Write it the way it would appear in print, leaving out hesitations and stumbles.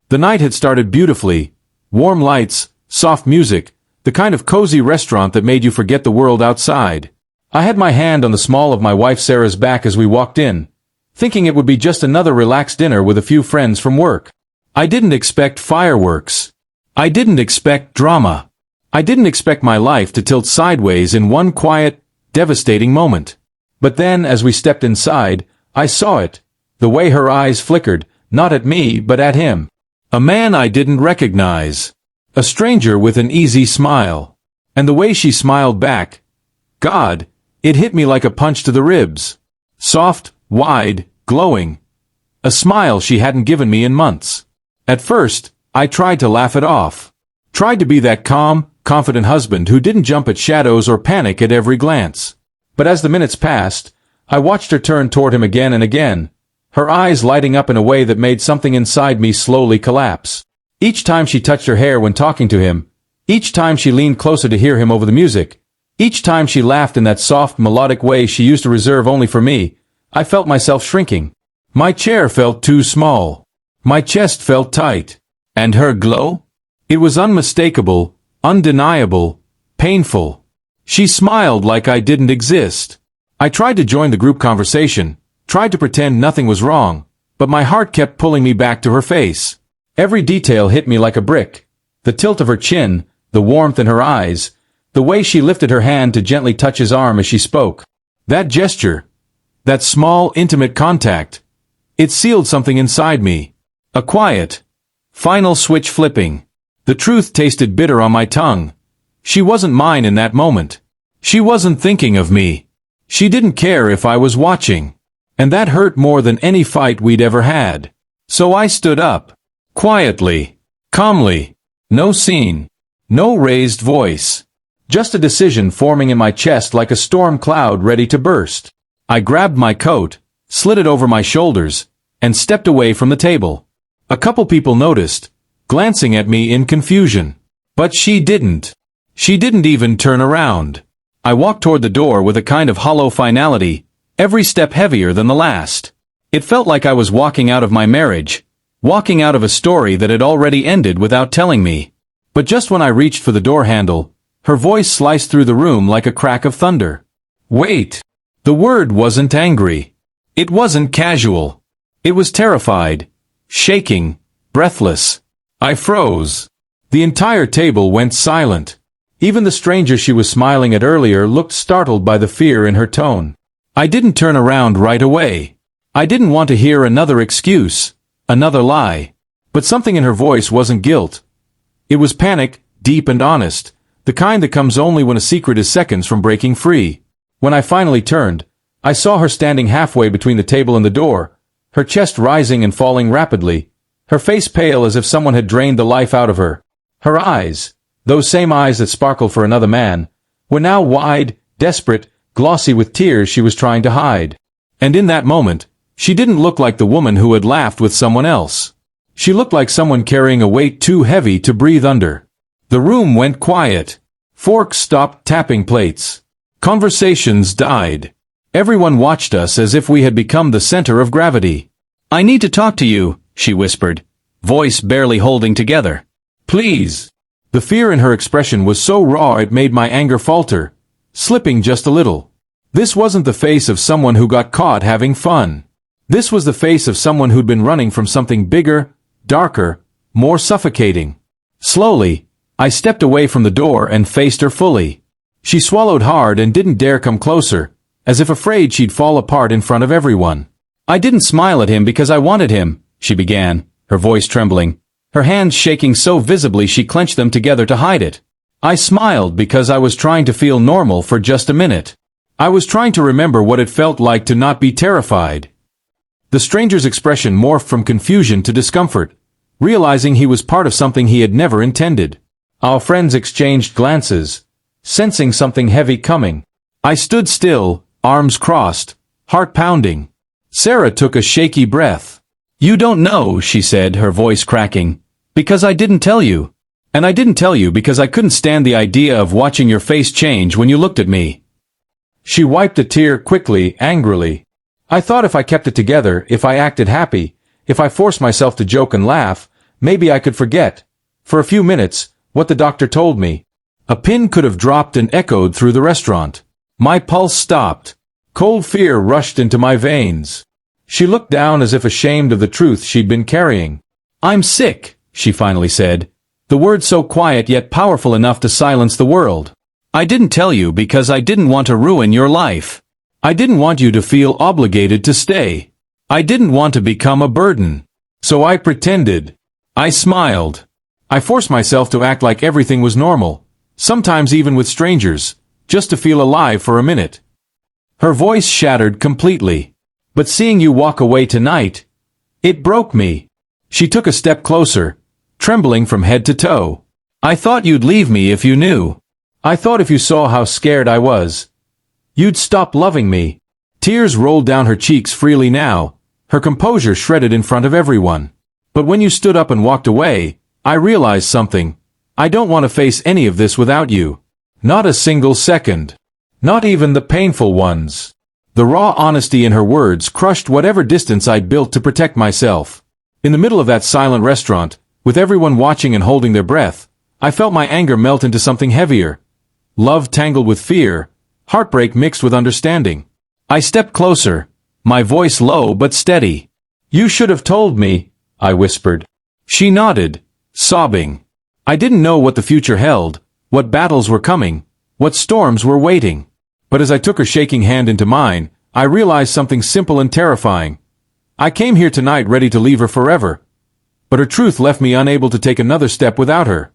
The night had started beautifully. Warm lights, soft music, the kind of cozy restaurant that made you forget the world outside. I had my hand on the small of my wife Sarah's back as we walked in, thinking it would be just another relaxed dinner with a few friends from work. I didn't expect fireworks. I didn't expect drama. I didn't expect my life to tilt sideways in one quiet, devastating moment. But then, as we stepped inside, I saw it, the way her eyes flickered, not at me but at him. A man I didn't recognize. A stranger with an easy smile. And the way she smiled back, God, it hit me like a punch to the ribs. Soft, wide, glowing. A smile she hadn't given me in months. At first, I tried to laugh it off. Tried to be that calm, confident husband who didn't jump at shadows or panic at every glance. But as the minutes passed, I watched her turn toward him again and again, her eyes lighting up in a way that made something inside me slowly collapse. Each time she touched her hair when talking to him, each time she leaned closer to hear him over the music, each time she laughed in that soft, melodic way she used to reserve only for me, I felt myself shrinking. My chair felt too small. My chest felt tight. And her glow? It was unmistakable, undeniable, painful. She smiled like I didn't exist. I tried to join the group conversation, tried to pretend nothing was wrong, but my heart kept pulling me back to her face. Every detail hit me like a brick. The tilt of her chin, the warmth in her eyes, the way she lifted her hand to gently touch his arm as she spoke. That gesture, that small, intimate contact, it sealed something inside me. A quiet, final switch flipping. The truth tasted bitter on my tongue. She wasn't mine in that moment. She wasn't thinking of me. She didn't care if I was watching. And that hurt more than any fight we'd ever had. So I stood up. Quietly. Calmly. No scene. No raised voice. Just a decision forming in my chest like a storm cloud ready to burst. I grabbed my coat, slid it over my shoulders, and stepped away from the table. A couple people noticed, glancing at me in confusion. But she didn't. She didn't even turn around. I walked toward the door with a kind of hollow finality, every step heavier than the last. It felt like I was walking out of my marriage, walking out of a story that had already ended without telling me. But just when I reached for the door handle, her voice sliced through the room like a crack of thunder. Wait. The word wasn't angry. It wasn't casual. It was terrified, shaking, breathless. I froze. The entire table went silent. Even the stranger she was smiling at earlier looked startled by the fear in her tone. I didn't turn around right away. I didn't want to hear another excuse, another lie. But something in her voice wasn't guilt. It was panic, deep and honest, the kind that comes only when a secret is seconds from breaking free. When I finally turned, I saw her standing halfway between the table and the door, her chest rising and falling rapidly, her face pale as if someone had drained the life out of her. Her eyes, those same eyes that sparkled for another man, were now wide, desperate, glossy with tears she was trying to hide. And in that moment, she didn't look like the woman who had laughed with someone else. She looked like someone carrying a weight too heavy to breathe under. The room went quiet. Forks stopped tapping plates. Conversations died. Everyone watched us as if we had become the center of gravity. "I need to talk to you," she whispered, voice barely holding together. "Please." The fear in her expression was so raw it made my anger falter, slipping just a little. This wasn't the face of someone who got caught having fun. This was the face of someone who'd been running from something bigger, darker, more suffocating. Slowly, I stepped away from the door and faced her fully. She swallowed hard and didn't dare come closer, as if afraid she'd fall apart in front of everyone. "I didn't smile at him because I wanted him," she began, her voice trembling, her hands shaking so visibly she clenched them together to hide it. "I smiled because I was trying to feel normal for just a minute. I was trying to remember what it felt like to not be terrified." The stranger's expression morphed from confusion to discomfort, realizing he was part of something he had never intended. Our friends exchanged glances, sensing something heavy coming. I stood still, arms crossed, heart pounding. Sarah took a shaky breath. "You don't know," she said, her voice cracking, "because I didn't tell you. And I didn't tell you because I couldn't stand the idea of watching your face change when you looked at me." She wiped a tear quickly, angrily. "I thought if I kept it together, if I acted happy, if I forced myself to joke and laugh, Maybe I could forget, for a few minutes, what the doctor told me. A pin could have dropped and echoed through the restaurant. My pulse stopped. Cold fear rushed into my veins. She looked down as if ashamed of the truth she'd been carrying. "I'm sick," she finally said, the word so quiet yet powerful enough to silence the world. "I didn't tell you because I didn't want to ruin your life. I didn't want you to feel obligated to stay. I didn't want to become a burden. So I pretended. I smiled. I forced myself to act like everything was normal, sometimes even with strangers, just to feel alive for a minute." Her voice shattered completely. "But seeing you walk away tonight, it broke me." She took a step closer, trembling from head to toe. "I thought you'd leave me if you knew. I thought if you saw how scared I was, you'd stop loving me." Tears rolled down her cheeks freely now, her composure shredded in front of everyone. "But when you stood up and walked away, I realized something. I don't want to face any of this without you. Not a single second. Not even the painful ones." The raw honesty in her words crushed whatever distance I'd built to protect myself. In the middle of that silent restaurant, with everyone watching and holding their breath, I felt my anger melt into something heavier. Love tangled with fear, heartbreak mixed with understanding. I stepped closer, my voice low but steady. "You should have told me," I whispered. She nodded, sobbing. I didn't know what the future held, what battles were coming, what storms were waiting. But as I took her shaking hand into mine, I realized something simple and terrifying. I came here tonight ready to leave her forever, but her truth left me unable to take another step without her.